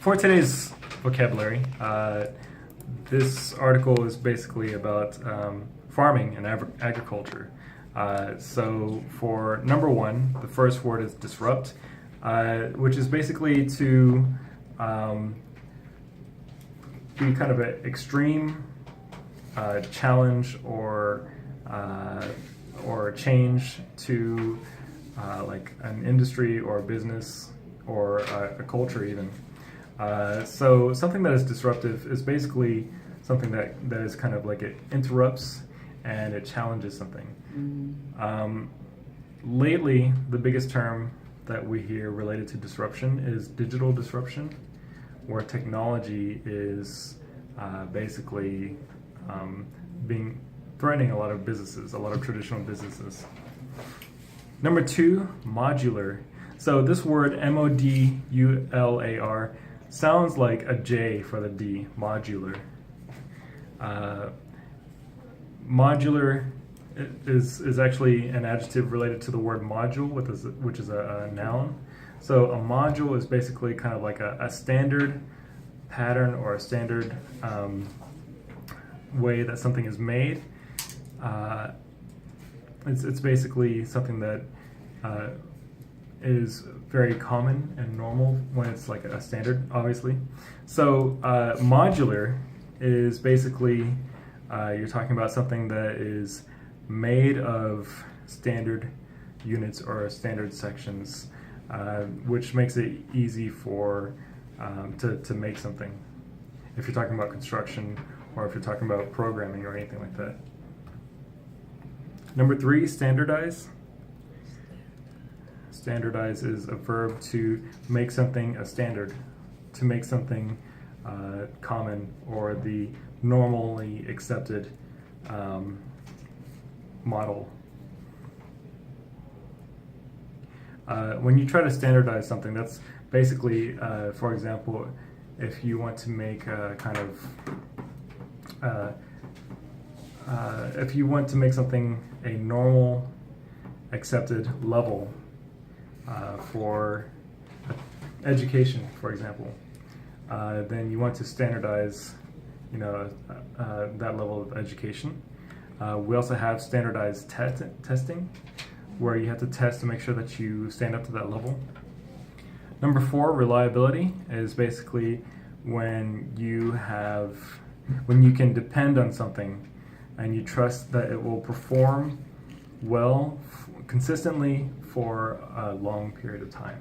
For today's vocabulary, this article is basically about farming and agriculture. So for number one, the first word is disrupt, which is basically to be kind of an extreme challenge or change to like an industry or a business or a culture even. So something that is disruptive is basically something that is kind of like it interrupts and it challenges something. Lately, the biggest term that we hear related to disruption is digital disruption, where technology is basically threatening a lot of businesses, a lot of traditional businesses. Number two, modular. So this word modular sounds like a J for the D, modular. Modular is actually an adjective related to the word module, which is a noun. So a module is basically kind of like a standard pattern or a standard way that something is made. It's basically something that is very common and normal when it's like a standard, obviously. So modular is basically you're talking about something that is made of standard units or standard sections, which makes it easy for to make something. If you're talking about construction or if you're talking about programming or anything like that. Number three, standardize. Standardize is a verb to make something a standard, to make something common or the normally accepted model. When you try to standardize something, that's basically, for example, if you want to make a kind of, if you want to make something a normal accepted level for education, for example, then you want to standardize, that level of education. We also have standardized testing, where you have to test to make sure that you stand up to that level. Number four, reliability, is basically when you can depend on something and you trust that it will perform well consistently for a long period of time.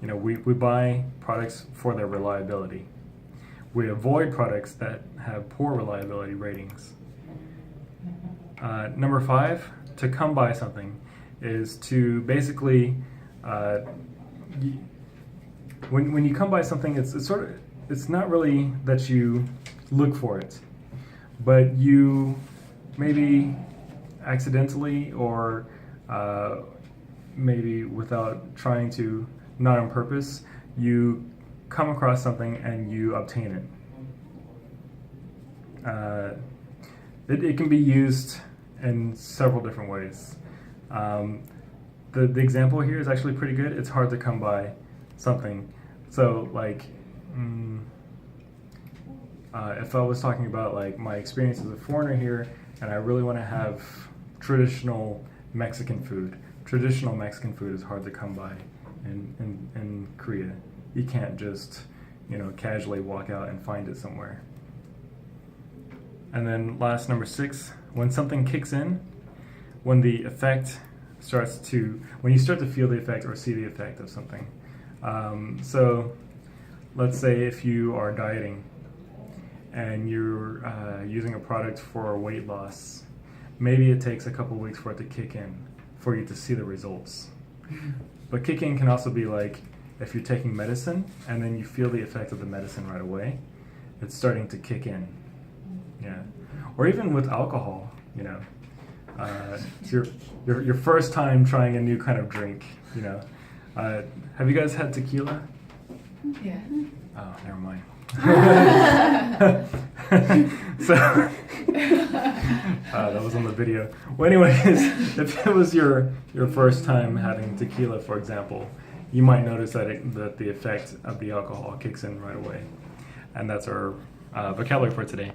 We buy products for their reliability. We avoid products that have poor reliability ratings. Number five, to come by something, is to basically when you come by something, it's not really that you look for it, but you maybe accidentally or maybe without trying to, not on purpose, you come across something and you obtain it. It can be used in several different ways. The example here is actually pretty good. It's hard to come by something. So like, if I was talking about like my experience as a foreigner here, and I really want to have traditional Mexican food. Traditional Mexican food is hard to come by in Korea. You can't just, casually walk out and find it somewhere. And then last, number six, when something kicks in, when you start to feel the effect or see the effect of something. So let's say if you are dieting and you're using a product for weight loss, maybe it takes a couple weeks for it to kick in, for you to see the results. But kicking can also be like if you're taking medicine and then you feel the effect of the medicine right away, it's starting to kick in. Yeah. Or even with alcohol, it's your first time trying a new kind of drink, Have you guys had tequila? Yeah. Oh, never mind. So that was on the video. Well, anyways, if it was your first time having tequila, for example, you might notice that the effect of the alcohol kicks in right away. And that's our vocabulary for today.